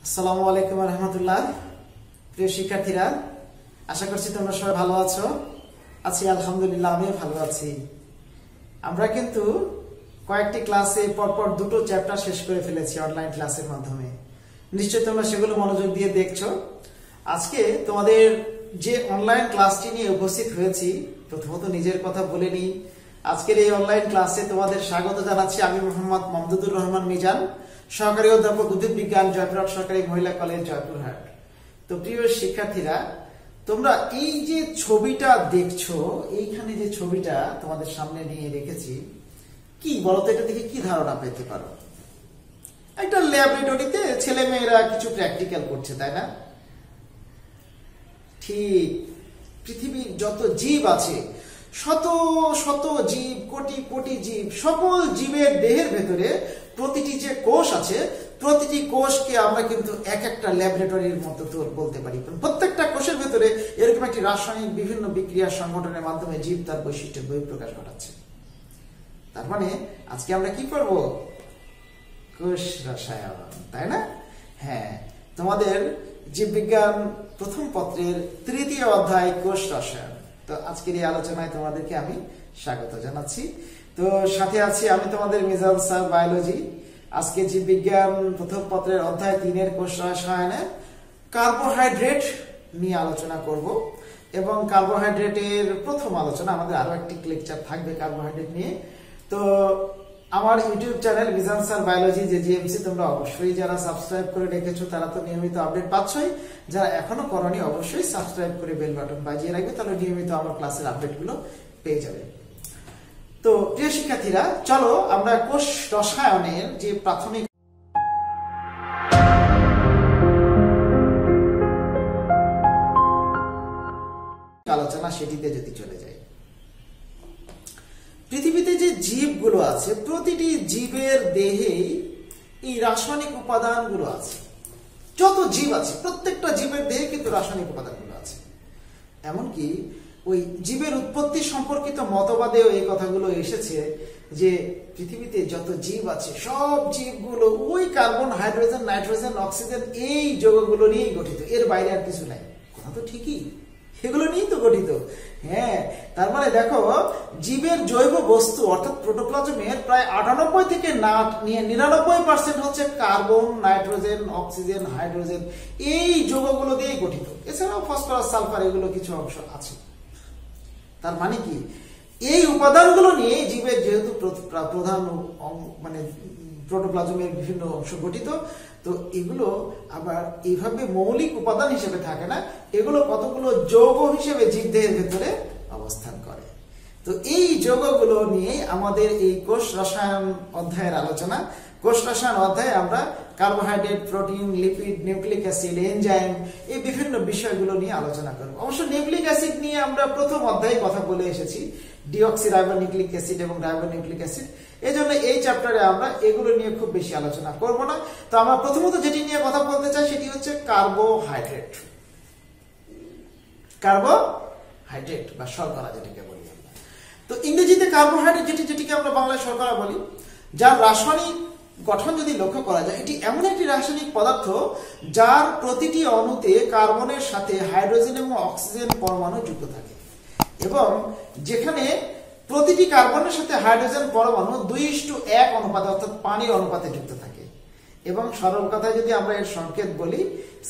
আসসালামু আলাইকুম ওয়া রাহমাতুল্লাহ। প্রিয় শিক্ষার্থীরা, আশা করছি তোমরা সবাই ভালো আছো। আছি আলহামদুলিল্লাহ, আমিও ভালো আছি। আমরা কিন্তু কয়েকটি ক্লাসে পরপর দুটো চ্যাপ্টার শেষ করে ফেলেছি অনলাইন ক্লাসের মাধ্যমে। নিশ্চয়ই তোমরা সেগুলো মনোযোগ দিয়ে দেখছো। আজকে তোমাদের যে অনলাইন ক্লাসটি নিয়ে উপস্থিত হয়েছি, প্রথমত নিজের কথা বলে নিই। আজকের এই অনলাইন ক্লাসে তোমাদের স্বাগত জানাচ্ছি আমি মোহাম্মদ মমদুদুর রহমান মিজান, সহকারী অধ্যাপক উদ্ভিদ বিজ্ঞান, জয়পুরহাট সরকারি মহিলা কলেজ, জয়পুরহাট। তো প্রিয় শিক্ষার্থীরা, তোমরা এই যে ছবিটা দেখছো, এইখানে যে ছবিটা তোমাদের সামনে নিয়ে রেখেছি, কি বলতো, এটা দেখে কি ধারণা পেতে পারো? একটা ল্যাবরেটরিতে ছেলে মেয়েরা কিছু প্র্যাকটিক্যাল করছে, তাই না? ঠিক, পৃথিবীর যত জীব আছে, শত শত জীব, কোটি কোটি জীব, সকল জীবের দেহের ভেতরে প্রতিটি যে কোষ আছে, প্রতিটি কোষকে আমরা কিন্তু এক একটা ল্যাবরেটরির মতো বলতে পারি। প্রত্যেকটা কোষের ভেতরে এরকম একটি রাসায়নিক বিভিন্ন বিক্রিয়া সংগঠনের মাধ্যমে জীব তার বৈশিষ্ট্যের বহিঃপ্রকাশ ঘটাচ্ছে। তার মানে আজকে আমরা কি করব? কোষ রসায়ন, তাই না? হ্যাঁ, তোমাদের জীববিজ্ঞান প্রথম পত্রের তৃতীয় অধ্যায় কোষ রসায়ন। তো আজকের এই আলোচনায় তোমাদেরকে আমি স্বাগত জানাচ্ছি। তো সাথে আছি আমি তোমাদের মিজান স্যার, বায়োলজি। আজকে জীববিজ্ঞান প্রথম পত্রের অধ্যায় 3 কোষ রসায়নে কার্বোহাইড্রেট নিয়ে আলোচনা করব। এবং কার্বোহাইড্রেটের প্রথম আলোচনা, আমাদের আরো একটি লেকচার থাকবে কার্বোহাইড্রেট নিয়ে। তো আমার YouTube channel Mizan sir biology যে জিএমসি, তোমরা অবশ্যই যারা সাবস্ক্রাইব করে রেখেছো তারা তো নিয়মিত আপডেট পাচ্ছই। যারা এখনো করনি অবশ্যই সাবস্ক্রাইব করে বেল বাটন বাজিয়ে রাখবে, তাহলে নিয়মিত আমার ক্লাসের আপডেটগুলো পেয়ে যাবে। তো প্রিয় শিক্ষার্থীরা, চলো আমরা কোষ রসায়নের যে প্রাথমিক আলোচনা সেটিতে যদি চলে যাই। পৃথিবীতে যে জীবগুলো আছে, প্রতিটি জীবের দেহেই এই রাসায়নিক উপাদানগুলো আছে। যত জীব আছে প্রত্যেকটা জীবের দেহে কিন্তু রাসায়নিক উপাদানগুলো আছে। এমনকি ওই জীবের উৎপত্তি সম্পর্কিত মতবাদেও এই কথাগুলো এসেছে যে পৃথিবীতে যত জীব আছে সব জীবগুলো ওই কার্বন, হাইড্রোজেন, নাইট্রোজেন, অক্সিজেন এই যৌগগুলো নিয়েই গঠিত, এর বাইরে আর কিছু নাই। কথা তো ঠিকই, এগুলো নিয়েই তো গঠিত। হ্যাঁ, তার মানে দেখো, জীবের জৈব বস্তু অর্থাৎ প্রোটোপ্লাজমের প্রায় 98 থেকে 99% হচ্ছে কার্বন, নাইট্রোজেন, অক্সিজেন, হাইড্রোজেন এই যৌগগুলো দিয়েই গঠিত। এছাড়াও ফসফরাস, সালফার এগুলো কিছু অংশ আছে। তার মানে কি, এই উপাদানগুলো নিয়ে জীবের যেহেতু প্রধান মানে প্রোটোপ্লাজমের বিভিন্ন অংশ গঠিত, তো এগুলো আবার এইভাবে মৌলিক উপাদান হিসেবে থাকে না, এগুলো কতগুলো যৌগ হিসেবে জীবদেহের ভেতরে অবস্থান করে। তো এই যৌগগুলো নিয়ে আমাদের এই কোষ রসায়ন অধ্যায়ের আলোচনা। কোষ রসায়ন অধ্যায়ে আমরা carbohydrate, protein, lipid, nucleic acid, enzyme এই বিভিন্ন বিষয়গুলো নিয়ে আলোচনা করব। অবশ্য নিউক্লিক অ্যাসিড নিয়ে আমরা প্রথম অধ্যায়ে কথা বলে এসেছি, ডিঅক্সিরাইবোনিউক্লিক অ্যাসিড এবং রাইবোনিউক্লিক অ্যাসিড। এই জন্য এই চ্যাপ্টারে আমরা এগুলো নিয়ে খুব বেশি আলোচনা করব না। তো আমরা প্রথমত যেটি নিয়ে কথা বলতে চাই সেটি হচ্ছে কার্বোহাইড্রেট। কার্বোহাইড্রেট বা শর্করা যেটাকে বলি আমরা। তো ইংরেজিতে কার্বোহাইড্রেট যেটিকে আমরা বাংলায় শর্করা বলি, যার রাসায়নিক গঠন যদি লক্ষ্য করা যায়, এটি এমন একটি রাসায়নিক পদার্থ যার প্রতিটি অণুতে কার্বনের সাথে হাইড্রোজেন এবং অক্সিজেন পরমাণু যুক্ত থাকে, এবং যেখানে প্রতিটি কার্বনের সাথে হাইড্রোজেন পরমাণু 2:1 অনুপাতে অর্থাৎ পানির অনুপাতে যুক্ত থাকে। এবং সরল কথায় যদি আমরা এর সংকেত বলি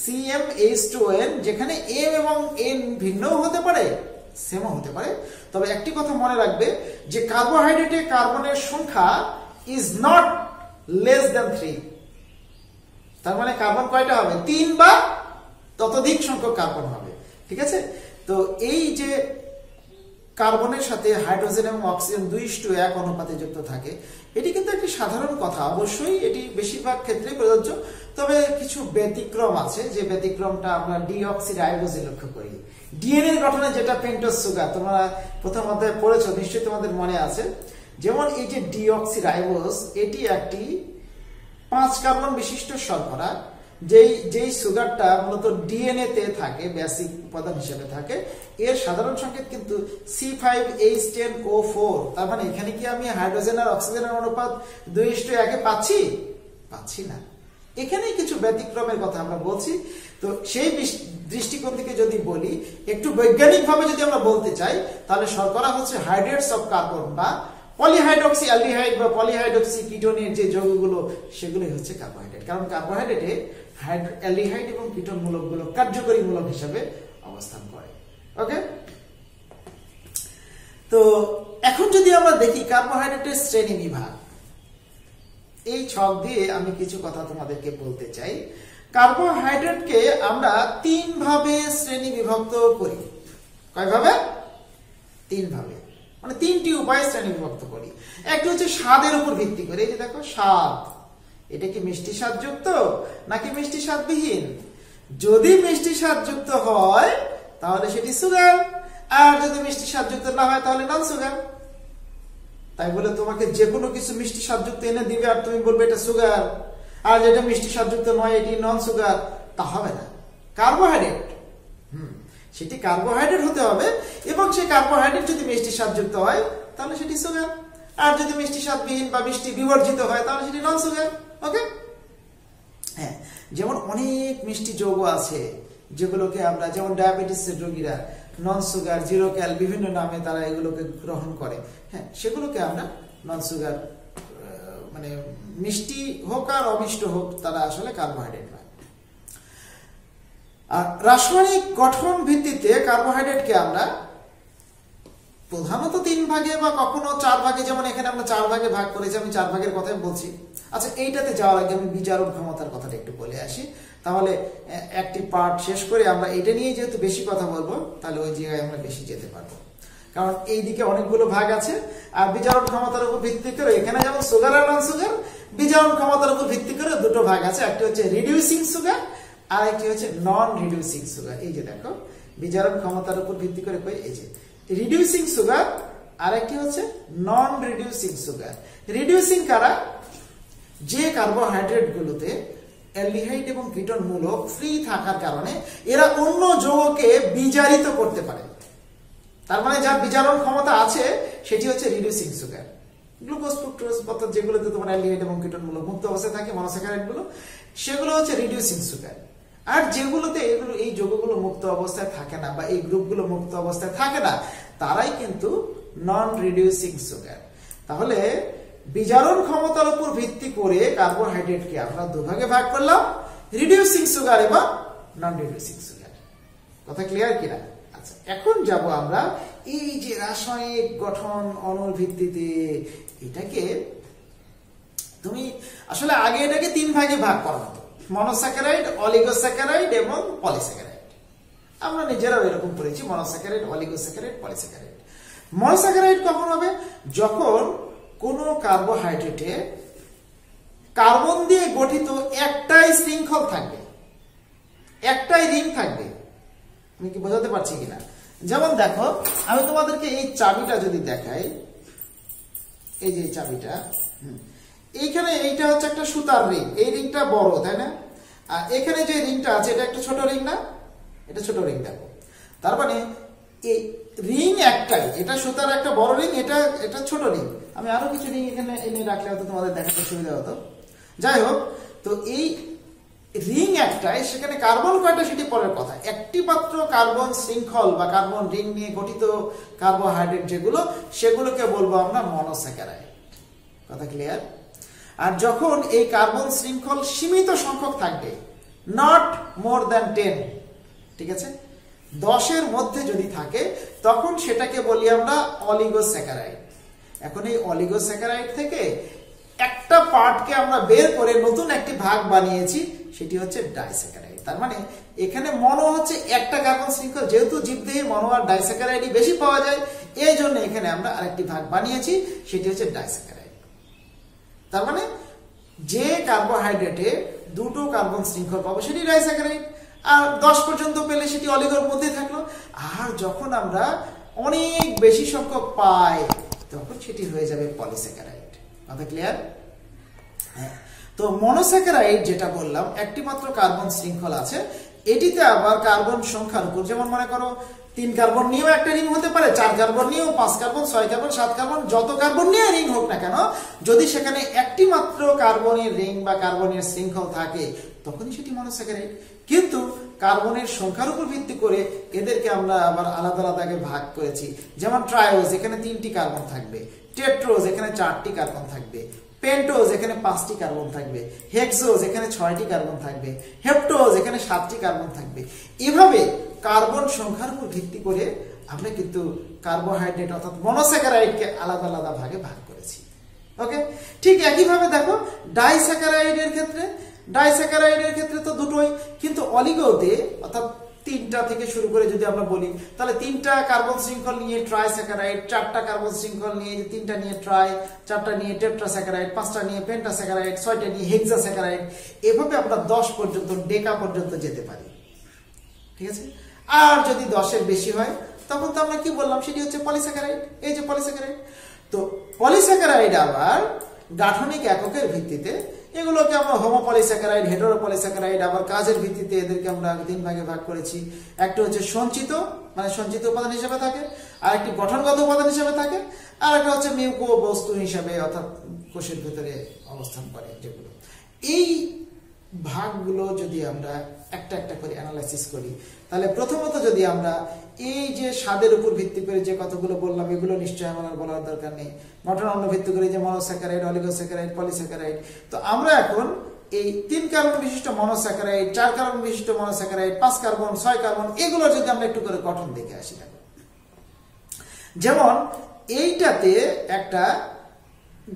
CmH2n, যেখানে M এবং N ভিন্নও হতে পারে, সেমও হতে পারে। তবে একটি কথা মনে রাখবে যে কার্বোহাইড্রেটে কার্বনের সংখ্যা ইজ নট লেস দ্যান 3। তার মানে কার্বন কয়টা হবে? 3 বা ততোধিক সংখ্যক কার্বন হবে। ঠিক আছে? তো এই যে কার্বনের সাথে হাইড্রোজেন এবং অক্সিজেন 2:1 অনুপাতে যুক্ত থাকে, এটি কিন্তু একটি সাধারণ কথা। অবশ্যই এটি বেশিরভাগ ক্ষেত্রে প্রযোজ্য, তবে কিছু ব্যতিক্রম আছে। যে ব্যতিক্রমটা আমরা ডিঅক্সিরাইবোজে লক্ষ্য করি। ডিএনএ গঠনে যেটা পেন্টোজ সুগার, তোমরা প্রথম অধ্যায়ে পড়েছো, নিশ্চয়ই তোমাদের মনে আছে। যেমন এই যে ডিঅক্সিরাইবোজ, এটি একটি 5 কার্বন বিশিষ্ট শর্করা, যেই সুগারটা মূলত ডিএনএ তে থাকে, বেসিক উপাদান হিসেবে থাকে। এর সাধারণ সংকেত কিন্তু C5H10O4। তার মানে এখানে কি আমি হাইড্রোজেন আর অক্সিজেনের অনুপাত 2:1 পাচ্ছি না। এখানেই কিছু ব্যতিক্রমের কথা আমরা বলছি। তো সেই দৃষ্টিকোণ থেকে যদি বলি, একটু বৈজ্ঞানিকভাবে যদি আমরা বলতে চাই, তাহলে শর্করা হচ্ছে হাইড্রেটস অফ কার্বন বা পলিহাইড্রক্সি অ্যালডিহাইড বা পলিহাইড্রক্সি কিটোনের যে যৌগগুলো, সেগুলোই হচ্ছে কার্বোহাইড্রেট। কারণ কার্বোহাইড্রেটে অ্যালডিহাইড এবং কিটোন মূলকগুলো কার্যকরী মূলক হিসেবে অবস্থান করে। ওকে, তো এখন যদি আমরা দেখি কার্বোহাইড্রেটের শ্রেণী বিভাগ, এই ছক দিয়ে আমি কিছু কথা তোমাদেরকে বলতে চাই। কার্বোহাইড্রেটকে আমরা 3 ভাবে শ্রেণী বিভক্ত করি। কয়ভাবে? 3 ভাবে, মানে 3টি উপায়ে শ্রেণী বিভক্ত করি। একটি হচ্ছে স্বাদের উপর ভিত্তি করে। এই যে দেখো স্বাদ, এটা কি মিষ্টি স্বাদযুক্ত নাকি মিষ্টি স্বাদবিহীন? যদি মিষ্টি স্বাদযুক্ত হয় তাহলে সেটি সুগার, আর যদি মিষ্টি স্বাদযুক্ত না হয় তাহলে নন সুগার। তাই বলে তোমাকে যে কোনো কিছু মিষ্টি স্বাদযুক্ত এনে দিবে আর তুমি বলবে এটা সুগার, আর যেটা মিষ্টি স্বাদযুক্ত নয় এটি নন সুগার, তা হবে না। কার্বোহাইড্রেট, সেটি কার্বোহাইড্রেট হতে হবে, এবং সেই কার্বোহাইড্রেট যদি মিষ্টি স্বাদযুক্ত হয় তাহলে সেটি সুগার, আর যদি মিষ্টি স্বাদবিহীন বা মিষ্টি বিবর্জিত হয় তাহলে সেটি নন সুগার। ওকে, হ্যাঁ, যেমন অনেক মিষ্টি যৌগ আছে যেগুলোকে আমরা, যেমন ডায়াবেটিসের রোগীরা নন সুগার, জিরো ক্যাল বিভিন্ন নামে তারা এগুলোকে গ্রহণ করে। হ্যাঁ, সেগুলোকে আমরা নন সুগার, মানে মিষ্টি হোক আর অমিষ্ট হোক, তারা আসলে কার্বোহাইড্রেট নয়। আর রাসায়নিক গঠন ভিত্তিতে কার্বোহাইড্রেটকে আমরা প্রধানত 3 ভাগে বা কখনো 4 ভাগে, যেমন এখানে আমরা 4 ভাগে ভাগ করেছি, আমি 4 ভাগের কথাই বলছি। আচ্ছা, এইটাতে যাওয়ার আগে আমি বিজারণ ক্ষমতার কথাটা একটু বলে আসি, তাহলে একটি পার্ট শেষ করে আমরা এটা নিয়ে যেহেতু বেশি কথা বলবো, তাহলে ওই জায়গায় আমরা বেশি যেতে পারবো। কারণ এই দিকে অনেকগুলো ভাগ আছে, আর বিজারণ ক্ষমতার উপর ভিত্তি করে এখানে যেমন সুগার আর নন সুগার, বিজারণ ক্ষমতার উপর ভিত্তি করে 2টো ভাগ আছে। একটি হচ্ছে রিডিউসিং সুগার আর একটি হচ্ছে নন রিডিউসিং সুগার। এই যে দেখো, বিজারণ ক্ষমতার উপর ভিত্তি করে এই যে রিডিউসিং সুগার, আর একটি হচ্ছে নন রিডিউসিং সুগার। রিডিউসিং কারা? যে কার্বোহাইড্রেট গুলোতে অ্যালডিহাইড এবং কিটোন মূলক ফ্রি থাকার কারণে এরা অন্য যৌগকে বিজারিত করতে পারে, তার মানে যার বিজারণ ক্ষমতা আছে সেটি হচ্ছে রিডিউসিং সুগার। গ্লুকোজ, ফ্রুক্টোজ অর্থাৎ যেগুলোতে তোমার অ্যালডিহাইড এবং কিটোন মূলক মুক্ত অবস্থায় থাকে, মনোস্যাকারাইড গুলো, সেগুলো হচ্ছে রিডিউসিং সুগার। আর যেগুলোতে এই যৌগগুলো মুক্ত অবস্থায় থাকে না বা এই গ্রুপগুলো মুক্ত অবস্থায় থাকে না, তারাই কিন্তু নন রিডিউসিং সুগার। তাহলে বিজারণ ক্ষমতার উপর ভিত্তি করে কার্বোহাইড্রেটকে আমরা 2 ভাগে ভাগ করলাম, রিডিউসিং সুগার এবং নন রিডিউসিং সুগার। কথা ক্লিয়ার কিনা? আচ্ছা, এখন যাব আমরা এই যে রাসায়নিক গঠন অণুর ভিত্তিতে, এটাকে তুমি আসলে আগে এটাকে 3 ভাগে ভাগ করা হতো, মনোস্যাকারাইড, অলিগোস্যাকারাইড এবং পলিস্যাকারাইড। আমরা নিজেরাও এরকম করেছি, মনোস্যাকারাইড, অলিগোস্যাকারাইড, পলিস্যাকারাইড। মনোস্যাকারাইড কখন হবে? যখন কোনো কার্বোহাইড্রেটে কার্বন দিয়ে গঠিত একটাই শৃঙ্খল থাকবে, একটাই রিং থাকবে। আমি কি বোঝাতে পারছি কিনা? যেমন দেখো, আমি তোমাদেরকে এই চাবিটা যদি দেখাই, এই যে চাবিটা, এইখানে এইটা হচ্ছে একটা সুতার রিং, এই রিংটা বড়, তাই না? আর এখানে যে রিংটা আছে এটা একটা ছোট রিং না? এটা ছোট রিং। দেখো, তার মানে এই রিং একটাই, এটা সুতার একটা বড় রিং, এটা ছোট রিং। আমি আরো কিছু রিং এখানে এনে রাখলে হয়তো তোমাদের দেখাতে সুবিধা হতো। যাই হোক, তো এই রিং একটাই, সেখানে কার্বন কয়টা সেটি পরের কথা। একটি মাত্র কার্বন শৃঙ্খল বা কার্বন রিং নিয়ে গঠিত কার্বোহাইড্রেট যেগুলো, সেগুলোকে বলবো আমরা মনোস্যাকারাইড। কথা ক্লিয়ার? আর যখন এই কার্বন শৃঙ্খল সীমিত সংখ্যক থাকবে, নট মোর দ্যান 10, ঠিক আছে, 10-এর মধ্যে যদি থাকে, তখন সেটাকে বলি আমরা অলিগোস্যাকারাইড। এখন এই অলিগোস্যাকারাইড থেকে একটা পার্টকে আমরা বের করে নতুন একটি ভাগ বানিয়েছি, সেটি হচ্ছে ডাইস্যাকারাইড। তার মানে এখানে মনো হচ্ছে একটা কার্বন শৃঙ্খল, যেহেতু জীবদেহে মনো আর ডাইস্যাকারাইডই বেশি পাওয়া যায়, এই জন্য এখানে আমরা আরেকটি ভাগ বানিয়েছি, সেটি হচ্ছে ডাইস্যাকারাইড। তার মানে যে কার্বোহাইড্রেটে 2টো কার্বন শৃঙ্খল পাবো সেটি ডাইস্যাকারাইড, আর 10 পর্যন্ত পেলে সেটি অলিগোর মধ্যে থাকলো। আর যখন আমরা অনেক বেশি সংখ্যক পাই, তখন সেটি হয়ে যাবে পলিস্যাকারাইড। কথা ক্লিয়ার? হ্যাঁ। তো মনোস্যাকারাইড যেটা বললাম, একটি মাত্র কার্বন শৃঙ্খল আছে, এটিতে আবার কার্বন সংখ্যার উপর, যেমন মনে করো 3 কার্বন নিয়েও একটা রিং হতে পারে, 4 কার্বন নিয়েও, 5 কার্বন, 6 কার্বন, 7 কার্বন, যত কার্বন নিয়ে রিং হোক না কেন, যদি সেখানে একটি মাত্র কার্বনের রিং বা কার্বনের শৃঙ্খল থাকে তখনই সেটি মনোস্যাকারাইড। কিন্তু কার্বনের সংখ্যার উপর ভিত্তি করে এদেরকে আমরা আবার আলাদা আলাদা ভাগ করেছি। যেমন ট্রায়োজ, এখানে 3টি কার্বন থাকবে, টেট্রোজ, এখানে 4টি কার্বন থাকবে, পেন্টোজ, এখানে 5টি কার্বন থাকবে, হেক্সোজ, এখানে 6টি কার্বন থাকবে, হেপ্টোজ, এখানে 7টি কার্বন থাকবে। এভাবে কার্বন সংখ্যার উপর ভিত্তি করে আমরা কিন্তু কার্বোহাইড্রেট অর্থাৎ মনোস্যাকারাইডকে আলাদা আলাদা ভাগে ভাগ করেছি। ওকে, ঠিক একইভাবে দেখো ডাইস্যাকারাইডের ক্ষেত্রে তো দুটোই, কিন্তু অলিগোতে অর্থাৎ 3টা থেকে শুরু করে যদি আমরা বলি তাহলে 3টা কার্বন শৃঙ্খল নিয়ে ট্রাইস্যাকারাইড, 4টা কার্বন শৃঙ্খল নিয়ে 3টা নিয়ে ট্রাই, 4টা নিয়ে টেট্রাস্যাকারাইড, 5টা নিয়ে পেন্টাস্যাকারাইড, 6টা নিয়ে হেক্সাস্যাকারাইড। এভাবে আমরা 10 পর্যন্ত, ডেকা পর্যন্ত যেতে পারি। ঠিক আছে, আর যদি 10-এর বেশি হয় তখন তো আমরা কি বললাম, সেটি হচ্ছে পলিস্যাকারাইড। এই যে পলিস্যাকারাইড, তো পলিস্যাকারাইড আবার গাঠনিক এককের ভিত্তিতে এগুলোকে আমরা হোমোপলিস্যাকারাইড, হেটেরোপলিস্যাকারাইড, আবার কাজের ভিত্তিতে এদেরকে আমরা 3 ভাগে ভাগ করেছি। একটা হচ্ছে সঞ্চিত, মানে সঞ্চিত উপাদান হিসেবে থাকে, আর একটি গঠনগত উপাদান হিসেবে থাকে, আর একটা হচ্ছে মিউকো বস্তু হিসেবে অর্থাৎ কোষের ভিতরে অবস্থান করে যেগুলো। এই ভাগগুলো যদি আমরা একটা একটা করে অ্যানালাইসিস করি তাহলে প্রথমত যদি আমরা এই যে স্বাদের উপর ভিত্তি করে যে কতগুলো বললাম এগুলো নিশ্চয়ই আমার বলার দরকার নেই। গঠন অন্য ভিত্তি করে যে মনোস্যাকারাইড, অলিগোস্যাকারাইড, পলিস্যাকারাইড, তো আমরা এখন এই 3 কার্বন বিশিষ্ট মনোস্যাকারাইড, 4 কার্বন বিশিষ্ট মনোস্যাকারাইড, 5 কার্বন, 6 কার্বন, এগুলো যদি আমরা একটু করে গঠন দেখে আসি। দেখো, যেমন এইটাতে একটা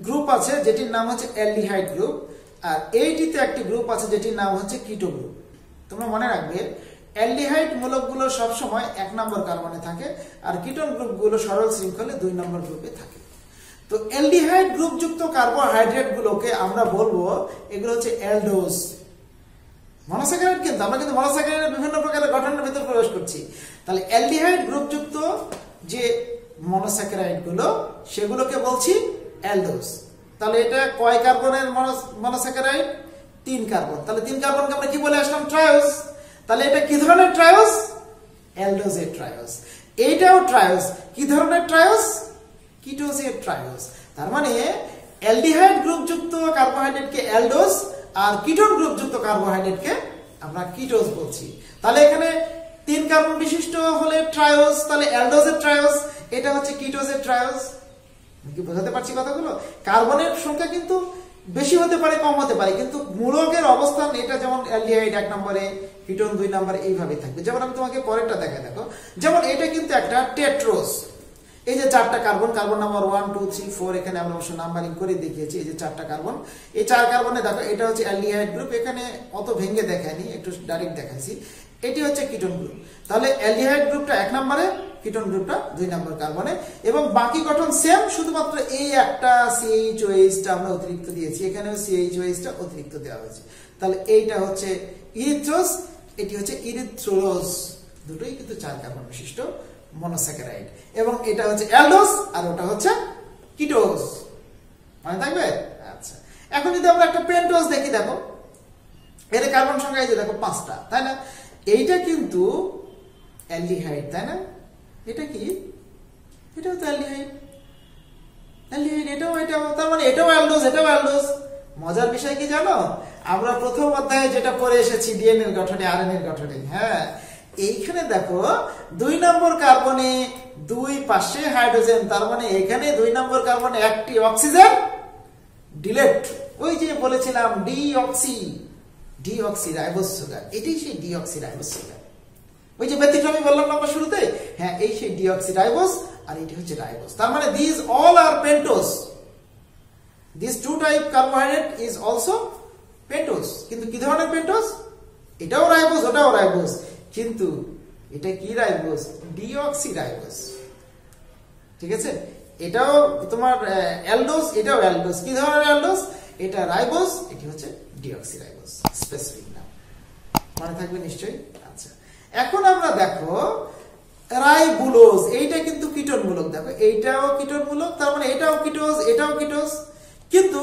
গ্রুপ আছে যেটির নাম হচ্ছে অ্যালডিহাইড গ্রুপ, আর এইটিতে একটি গ্রুপ আছে যেটির নাম হচ্ছে কিটো গ্রুপ। তোমরা মনে রাখবে অ্যালডিহাইড মূলকগুলো সবসময় 1 নম্বর কার্বনে থাকে, আর কিটোন গ্রুপগুলো সরল শৃঙ্খলে 2 নম্বর গ্রুপে থাকে। তো অ্যালডিহাইড গ্রুপযুক্ত কার্বোহাইড্রেট গুলোকে আমরা বলবো এগুলো হচ্ছে অ্যালডোজ। মনোস্যাকারাইড কিন্তু আমরা কিন্তু মনোস্যাকারাইডের বিভিন্ন প্রকারের গঠনের ভিতর প্রবেশ করছি। তাহলে অ্যালডিহাইড গ্রুপযুক্ত যে মনোস্যাকারাইড গুলো সেগুলোকে বলছি অ্যালডোজ। তাহলে এটা কয় কার্বনের মনোস্যাকারাইড? 3 কার্বন। তাহলে 3 কার্বনকে আমরা কি বলে আসলাম? ট্রায়োজ। তাহলে এটা কি ধরনের ট্রায়োজ? অ্যালডোজের ট্রায়োজ। এইটাও ট্রায়োজ। কি ধরনের ট্রায়োজ? কিটোজের ট্রায়োজ। তার মানে অ্যালডিহাইড গ্রুপযুক্ত কার্বোহাইড্রেটকে অ্যালডোজ, আর কিটোন গ্রুপযুক্ত কার্বোহাইড্রেটকে আমরা কিটোজ বলছি। তাহলে এখানে 3 কার্বন বিশিষ্ট হলে ট্রায়োজ, তাহলে অ্যালডোজের ট্রায়োজ, এটা হচ্ছে কিটোজের ট্রায়োজ। কি বোঝাতে পারছি কথাগুলো? কার্বনের সংখ্যা কিন্তু বেশি হতে পারে, কম হতে পারে, কিন্তু মূলকের অবস্থান এটা যেমন অ্যালডিহাইড 1 নম্বরে, কিটোন 2 নম্বরে, এইভাবে থাকবে। যেমন আমি তোমাকে পরেরটা দেখাই, দেখো, যেমন এটা কিন্তু একটা টেট্রোজ। এই যে 4টা কার্বন, কার্বন নাম্বার 1 2 3 4, এখানে আমরা অবশ্য নাম্বারিং করে দেখিয়েছি। এই যে 4টা কার্বন, এই 4 কার্বনে দেখো এটা হচ্ছে অ্যালডিহাইড গ্রুপ। এখানে অত ভেঙে দেখায়নি, একটু ডাইরেক্ট দেখাইছি। এটি হচ্ছে কিটোন গ্রুপ। তাহলে অ্যালডিহাইড গ্রুপটা 1 নম্বরে, কিটোন গ্রুপটা 2 নম্বর কার্বনে, এবং বাকি গঠন সেম, শুধুমাত্র এই একটা CHOH টা আমরা অতিরিক্ত দিয়েছি। এখানেও CHOH টা অতিরিক্ত দেওয়া হয়েছে। তাহলে এইটা হচ্ছে ইরিথ্রোজ, এটি হচ্ছে ইরিথ্রোজ। দুটোই কিন্তু 4 কার্বন বিশিষ্ট মনোস্যাকারাইড, এবং এটা হচ্ছে অ্যালডোজ আর ওটা হচ্ছে কিটোজ। মনে থাকবে? আচ্ছা, এখন যদি আমরা একটা পেন্টোজ দেখি, দেখো এর কার্বন সংখ্যা এই যে দেখো 5টা, তাই না? এইটা কিন্তু অ্যালডিহাইড, তাই না? এটা কি? এটাও তো অ্যালডিহাইড, এটাও, তার মানে এটাও অ্যালডোজ, এটাও অ্যালডোজ। মজার বিষয় কি জানো? আমরা প্রথম অধ্যায়ে যেটা পড়ে এসেছি ডিএনএর গঠনে, আরএনএর গঠনে, হ্যাঁ, এইখানে দেখো 2 নম্বর কার্বনে 2 পাশে হাইড্রোজেন, তার মানে এখানে 2 নম্বর কার্বনে একটি অক্সিজেন ডিলেট। ওই যে বলেছিলাম ডিঅক্সি রাইবোজ সুগার, এটাই সেই ডিঅক্সি রাইবোজ সুগার। ওই যে ব্যতিক্রমী বললাম না আমরা শুরুতে, হ্যাঁ, এই সেই ডিঅক্সি রাইবোজ, আর এটি হচ্ছে রাইবোজ। তার মানে these all are pentose. This 2 type carbohydrate is also pentose. কিন্তু কি ধরনের পেন্টোজ? এটাও রাইবোজ, ওটাও রাইবোজ, কিন্তু এটা কি রাইবোজ? Deoxy ribose. ঠিক আছে, এটাও তোমার অ্যালডোজ, এটাও অ্যালডোজ। কি ধরনের অ্যালডোজ? এটা রাইবোজ, এটি হচ্ছে ডিঅক্সি রাইবোজ, স্পেসিফিক নাম। মনে থাকবে নিশ্চয়ই। আচ্ছা, এখন আমরা দেখো রাইবুলোজ, এইটা কিন্তু কিটোন মূলক। দেখো এইটাও কিটোন মূলক, তার মানে এটাও কিটোজ, এটাও কিটোজ, কিন্তু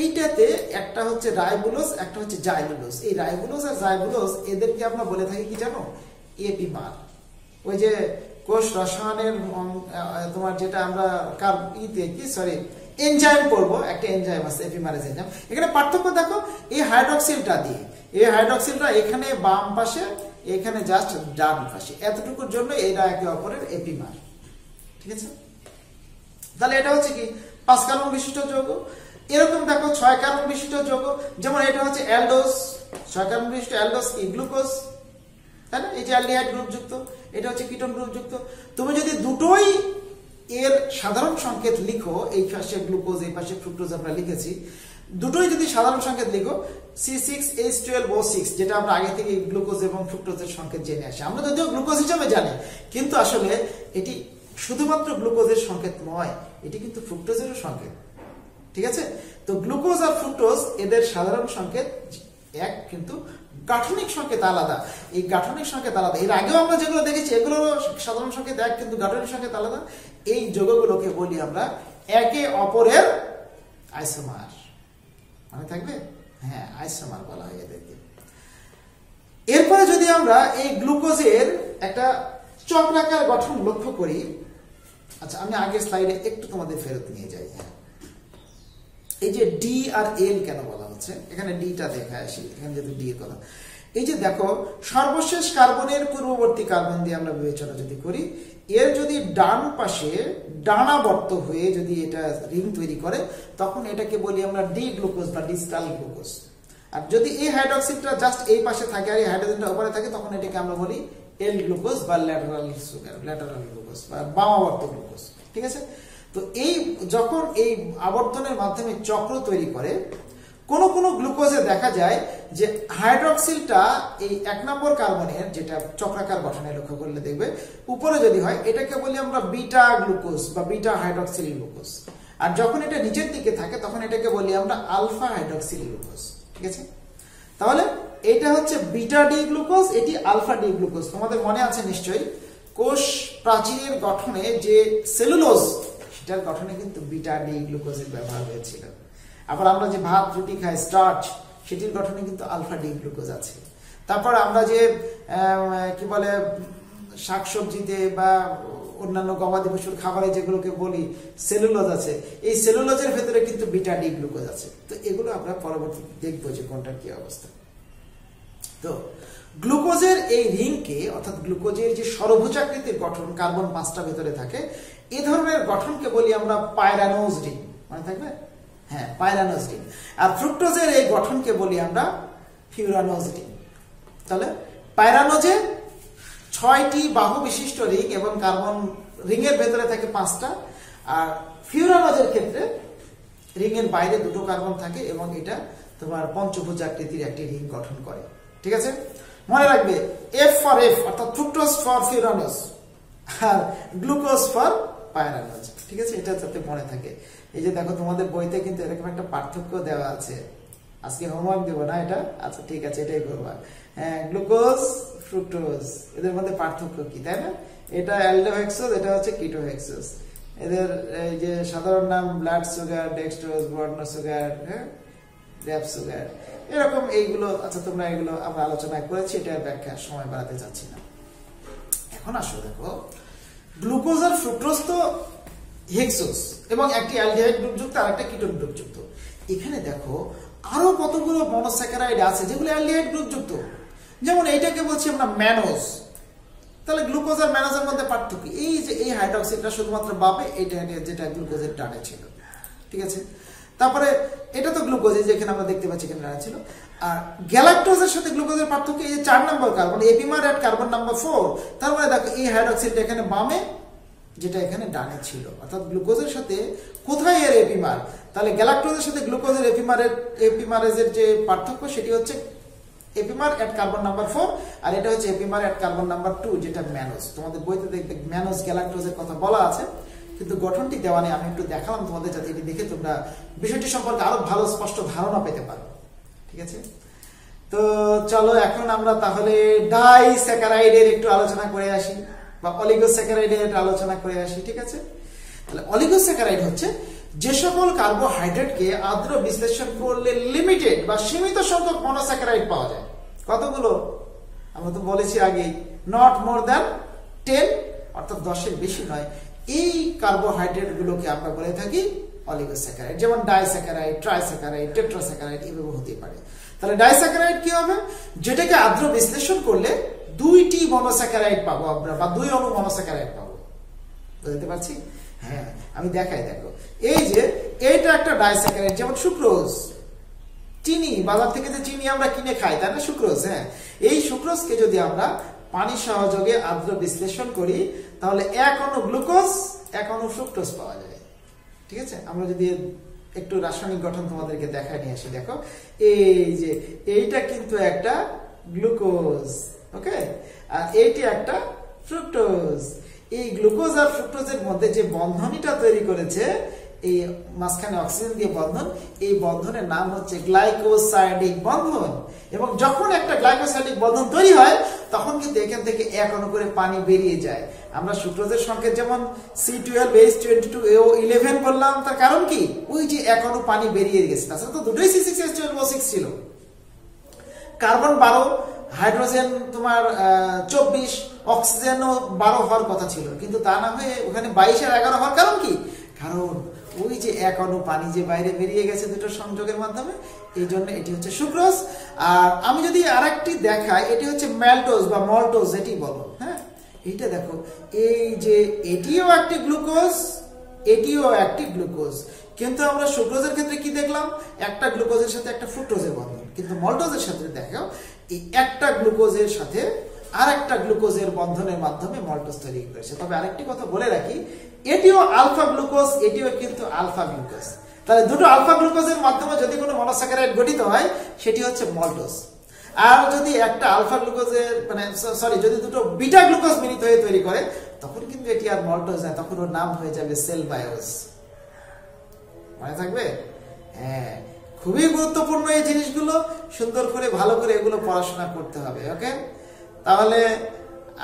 এইটাতে একটা হচ্ছে রাইবোলোজ, একটা হচ্ছে জাইলুলোজ। এই রাইবোলোজ আর জাইলুলোজ এদেরকে আমরা বলে থাকি কি জানো, এপিমার। ওই যে কোষ রসায়নের তোমার যেটা আমরা এনজাইম পড়বো, একটা এনজাইম আছে এপিমারেজ এনজাইম। এখানে পার্থক্য দেখো, এই হাইড্রক্সিলটা দিয়ে, এই হাইড্রক্সিলটা এখানে বাম পাশে, এখানে জাস্ট ডান পাশে, এতটুকুর জন্য এরা একে অপরের এপিমার। ঠিক আছে, তাহলে এটা হচ্ছে কি 5 কার্বন বিশিষ্ট যৌগ। এরকম দেখো 6 কার্বন বিশিষ্ট যৌগ, যেমন এটা হচ্ছে অ্যালডোজ, 6 কার্বন বিশিষ্ট অ্যালডোজ কি গ্লুকোজ, তাই না? এই যে অ্যালডিহাইড গ্রুপ যুক্ত, এটা হচ্ছে কিটোন গ্রুপ যুক্ত। তুমি যদি দুটোই এর সাধারণ সংকেত লিখো, এই পাশে গ্লুকোজ, এই পাশে ফ্রুক্টোজ আমরা লিখেছি, দুটোই যদি সাধারণ সংকেত লিখো C6H12O6, যেটা আমরা আগে থেকে গ্লুকোজ এবং ফ্রুক্টোজের সংকেত জেনে আসি। আমরা যদিও গ্লুকোজ হিসাবে জানি, কিন্তু আসলে এটি শুধুমাত্র গ্লুকোজের সংকেত নয়, এটি কিন্তু ফ্রুক্টোজেরও সংকেত। ঠিক আছে, তো গ্লুকোজ আর ফ্রুক্টোজ এদের সাধারণ সংকেত এক, কিন্তু গাঠনিক সংকেত আলাদা। এই গাঠনিক সংকেত আলাদা, এর আগেও আমরা যেগুলো দেখেছি এগুলোর সাধারণ সংকেত এক, কিন্তু গাঠনিক সংকেত আলাদা। এই যৌগগুলোকে বলি আমরা একে অপরের আইসোমার। মনে থাকবে? হ্যাঁ, আইসোমার বলা হয় এদেরকে। এরপরে যদি আমরা এই গ্লুকোজের একটা চক্রাকার গঠন লক্ষ্য করি, আচ্ছা আমি আগের স্লাইডে একটু তোমাদের ফেরত নিয়ে যাই। হ্যাঁ, এই যে ডি আর এল কেন বলা হচ্ছে, এখানে ডিটা দেখে আসি, এখানে যদি ডি এর কথা, এই যে দেখো সর্বশেষ কার্বনের পূর্ববর্তী কার্বন দিয়ে আমরা বিবেচনা যদি করি, এর যদি ডান পাশে ডানাবর্ত হয়ে যদি এটা রিং তৈরি করে, তখন এটাকে বলি আমরা ডি গ্লুকোজ বা ডিস্টাল গ্লুকোজ। আর যদি এই হাইড্রক্সিলটা জাস্ট এই পাশে থাকে আর এই হাইড্রোজেনটা উপরে থাকে, তখন এটাকে আমরা বলি এল গ্লুকোজ বা ল্যাটারাল সুগার, ল্যাটারাল গ্লুকোজ বা বামাবর্ত গ্লুকোজ। ঠিক আছে, তো এই যখন এই আবর্তনের মাধ্যমে চক্র তৈরি করে, কোন কোন গ্লুকোজে দেখা যায় যে হাইড্রক্সিলটা এই 1 নম্বর কার্বনের, যেটা চক্রাকার গঠনে লক্ষ্য করলে দেখবে উপরে যদি হয়, এটাকে বলি আমরা বিটা গ্লুকোজ বা বিটা হাইড্রক্সিল গ্লুকোজ। আর যখন এটা নিচের দিকে থাকে, তখন এটাকে বলি আমরা আলফা হাইড্রক্সিল গ্লুকোজ। ঠিক আছে, তাহলে এটা হচ্ছে বিটা ডি গ্লুকোজ, এটি আলফা ডি গ্লুকোজ। তোমাদের মনে আছে নিশ্চয়ই, কোষ প্রাচীরের গঠনে যে সেলুলোজ, সেটার গঠনে কিন্তু বিটা ডি গ্লুকোজের ব্যবহার হয়েছিল। আবার আমরা যে ভাত রুটি খাই, স্টার্চ, সেটির গঠনে কিন্তু আলফা ডি গ্লুকোজ আছে। তারপর আমরা যে কি বলে শাকসবজিতে বা অন্যান্য গবাদি পশুর খাবারে যেগুলোকে বলি সেলুলোজ আছে, এই সেলুলোজের ভেতরে কিন্তু বিটা ডি গ্লুকোজ আছে। তো এগুলো আমরা পরবর্তীতে দেখবো যে কোনটার কি অবস্থা। তো গ্লুকোজের এই রিংকে, অর্থাৎ গ্লুকোজের যে ষড়ভুজাকৃতির গঠন, কার্বন 5টা ভেতরে থাকে, এই ধরনের গঠনকে বলি আমরা পাইরানোজ রিং। মনে থাকবে? হ্যাঁ, পাইরানোজ রিং। আর ফ্রুক্টোজের এই গঠনকে বলি আমরা ফিউরানোজ রিং। তাহলে পাইরানোজে 6টি বাহু বিশিষ্ট রিং এবং কার্বন রিংয়ের ভেতরে থাকে 5টা। আর ফিউরানোজের ক্ষেত্রে রিংয়ের বাইরে 2টো কার্বন থাকে এবং এটা তোমার পঞ্চভুজাকৃতির একটি রিং গঠন করে। ঠিক আছে, মনে রাখবে এফ ফর এফ, অর্থাৎ ফ্রুক্টোজ ফর ফিউরানোজ আর গ্লুকোজ ফর পাইরানোজ। ঠিক আছে, এটা যাতে মনে থাকে। এই যে দেখো তোমাদের বইতে কিন্তু এরকম একটা পার্থক্য দেওয়া আছে। আজকে হোমওয়ার্ক দেবো না এটা? আচ্ছা ঠিক আছে, এটাই করবা। হ্যাঁ, গ্লুকোজ ফ্রুক্টোজ এদের মধ্যে পার্থক্য কি, তাই না? এটা অ্যালডোহেক্সোজ, এটা হচ্ছে কিটোহেক্সোজ। এদের এই যে সাধারণ নাম ব্লাড সুগার, ডেক্সট্রোজ, বর্ণ সুগার, হ্যাঁ, র্যাপ সুগার, এরকম এইগুলো। আচ্ছা, তোমরা এগুলো আমরা আলোচনা করেছি, এটার ব্যাখ্যা সময় বাড়াতে চাচ্ছি না। এখন আসো দেখো, গ্লুকোজ আর ফ্রুক্টোজ তো হেক্সোজ এবং একটি অ্যালডিহাইড গ্রুপযুক্ত আর একটা কিটোন গ্রুপযুক্ত। এখানে দেখো আরো কতগুলো মনোস্যাকারাইড আছে যেগুলো অ্যালডিহাইড গ্রুপযুক্ত। যেমন এইটাকে বলছি আমরা ম্যানোজ। তাহলে গ্লুকোজ আর ম্যানোজের মধ্যে পার্থক্য এই যে এই হাইড্রক্সিলটা শুধুমাত্র বামে, এইটা যেটা গ্লুকোজের ডানে ছিল। ঠিক আছে, তারপরে এটা তো গ্লুকোজ, যেখানে আমরা দেখতে পাচ্ছি এখানে ডানে ছিল। আর গ্যালাক্টোজের সাথে গ্লুকোজের পার্থক্য এই যে 4 নম্বর কার্বন, এপিমার এট কার্বন নাম্বার 4। তার মানে দেখো এই হাইড্রক্সিলটা এখানে বামে, যেটা এখানে ডানে ছিল। অর্থাৎ গ্লুকোজের সাথে কোথায় এর এপিমার, তাহলে গ্যালাক্টোজের সাথে গ্লুকোজের এপিমারেজের যে পার্থক্য, সেটি হচ্ছে এপিমার এট কার্বন নাম্বার 4, আর এটা হচ্ছে এপিমার এট কার্বন নাম্বার 2, যেটা ম্যানোজ। তোমাদের বইতে দেখবে ম্যানোজ গ্যালাক্টোজের কথা বলা আছে, কিন্তু গঠনটি দেওয়া নেই। আমি একটু দেখালাম তোমাদের, যাতে এটি দেখে তোমরা বিষয়টি সম্পর্কে আরো ভালো স্পষ্ট ধারণা পেতে পারো। ঠিক আছে, তো চলো এখন আমরা তাহলে ডাইস্যাকারাইডের একটু আলোচনা করে আসি, বা অলিগোস্যাকারাইডের আলোচনা করে আসি। ঠিক আছে, তাহলে অলিগোস্যাকারাইড হচ্ছে যে সকল কার্বোহাইড্রেটকে আদ্র বিশ্লেষণ করলে লিমিটেড বা সীমিত সংখ্যক মনোস্যাকারাইড পাওয়া যায়। কতগুলো? আমরা তো বলেছি আগে, নট মোর দ্যান 10, অর্থাৎ 10-এর বেশি নয়। এই কার্বোহাইড্রেট গুলোকে আমরা বলে থাকি অলিগোস্যাকারাইড। যেমন ডাইস্যাকারাইড, ট্রাইস্যাকারাইড, টেট্রাস্যাকারাইড এভাবে হতে পারে। তাহলে ডাইস্যাকারাইড কি হবে? যেটাকে আদ্র বিশ্লেষণ করলে 2টি মনোস্যাকারাইড পাবো আমরা, বা 2 অণু মনোস্যাকারাইড পাবো। বুঝতে পারছি? হ্যাঁ, আমি দেখাই, দেখো এই যে এইটা একটা ডাইস্যাকারাইড, যেমন সুক্রোজ, চিনি, বাজার থেকে যে চিনি আমরা কিনে খাই তাই না, সুক্রোজ। হ্যাঁ, এই সুক্রোজকে যদি আমরা পানি সহযোগে আদ্র বিশ্লেষণ করি তাহলে 1 অণু গ্লুকোজ 1 অণু ফ্রুক্টোজ পাওয়া যায়। ঠিক আছে, আমরা যদি একটু রাসায়নিক গঠন তোমাদেরকে দেখায় নিয়ে আসি, দেখো এই যে এইটা কিন্তু একটা গ্লুকোজ, ওকে, আর এইটি একটা ফ্রুক্টোজ। এই গ্লুকোজ আর ফ্রুক্টোজের মধ্যে যে বন্ধনীটা তৈরি করেছে, এই মাঝখানে অক্সিজেন দিয়ে বন্ধন, এই বন্ধনের নাম হচ্ছে গ্লাইকোসাইডিক বন্ধন। এবং যখন একটা গ্লাইকোসাইডিক বন্ধন তৈরি হয় তখন কিন্তু এখান থেকে 1 অণু করে পানি বেরিয়ে যায়। আমরা সুক্রোজের সংকেত যেমন C12H22O11 বললাম, তার কারণ কি? ওই যে 1 অণু পানি বেরিয়ে গেছে। তাছাড়া তো দুটোই C6H12O6 ছিল। কার্বন 12, হাইড্রোজেন তোমার 24, অক্সিজেনও 12 হওয়ার কথা ছিল, কিন্তু তা না হয়ে ওখানে 22 আর 11 হওয়ার কারণ কি? কারণ ওই যে 1 অণু পানি যে বাইরে বেরিয়ে গেছে দুটো সংযোগের মাধ্যমে, এই জন্য এটি হচ্ছে সুক্রোজ। আর আমি যদি আরেকটি দেখাই, এটি হচ্ছে ম্যালটোজ বা মল্টোজ, যেটি বলো। হ্যাঁ, এইটা দেখো, এই যে এটিও একটি গ্লুকোজ, এটিও একটি গ্লুকোজ, কিন্তু আমরা সুক্রোজের ক্ষেত্রে কি দেখলাম? একটা গ্লুকোজের সাথে একটা ফ্রুক্টোজের বন্ধন। কিন্তু মল্টোজের সাথে দেখো, এই একটা গ্লুকোজের সাথে আর একটা গ্লুকোজের বন্ধনের মাধ্যমে মল্টোজ তৈরি করেছে। তবে আরেকটি কথা বলে রাখি, এটিও আলফা গ্লুকোজ, এটিও কিন্তু আলফা গ্লুকোজ। তাহলে দুটো আলফা গ্লুকোজের মাধ্যমে যদি কোনো মনোস্যাকারাইড গঠিত হয় সেটি হচ্ছে মল্টোজ। আর যদি একটা আলফা গ্লুকোজের যদি দুটো বিটা গ্লুকোজ মিলিত হয়ে তৈরি করে, তখন কিন্তু এটি আর মল্টোজ নয়, তখন ওর নাম হয়ে যাবে সেল বায়োজ। মনে থাকবে? হ্যাঁ, খুবই গুরুত্বপূর্ণ এই জিনিসগুলো, সুন্দর করে ভালো করে এগুলো পড়াশোনা করতে হবে। ওকে, তাহলে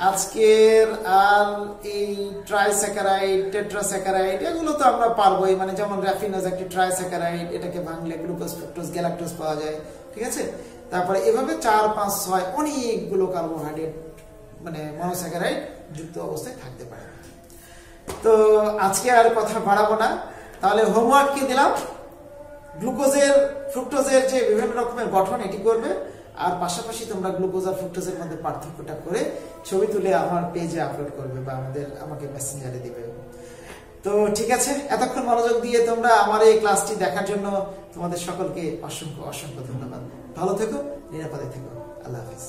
আজকের আর এই ট্রাইস্যাকারাইড, টেট্রাস্যাকারাইড এগুলো তো আমরা পারবোই। মানে যেমন রাফিনোজ একটি ট্রাইস্যাকারাইড, এটাকে ভাঙলে গ্লুকোজ, ফ্রুক্টোজ, গ্যালাক্টোজ পাওয়া যায়। ঠিক আছে, তারপরে এভাবে 4, 5, 6 অনেকগুলো কার্বোহাইড্রেট মানে মনোস্যাকারাইড যুক্ত অবস্থায় থাকতে পারে। তো আজকে আর কথা বাড়াবো না, তাহলে হোমওয়ার্ক কি দিলাম? গ্লুকোজের, ফ্রুক্টোজের যে বিভিন্ন রকমের গঠন এটি করবে, আর পাশাপাশি তোমরা গ্লুকোজ আর ফ্রুক্টোজের মধ্যে পার্থক্যটা করে ছবি তুলে আমার পেজে আপলোড করবে বা আমাকে মেসেঞ্জারে দিবে। তো ঠিক আছে, এতক্ষণ মনোযোগ দিয়ে তোমরা আমার এই ক্লাসটি দেখার জন্য তোমাদের সকলকে অসংখ্য অসংখ্য ধন্যবাদ। ভালো থেকো, নিরাপদে থেকো। আল্লাহ হাফেজ।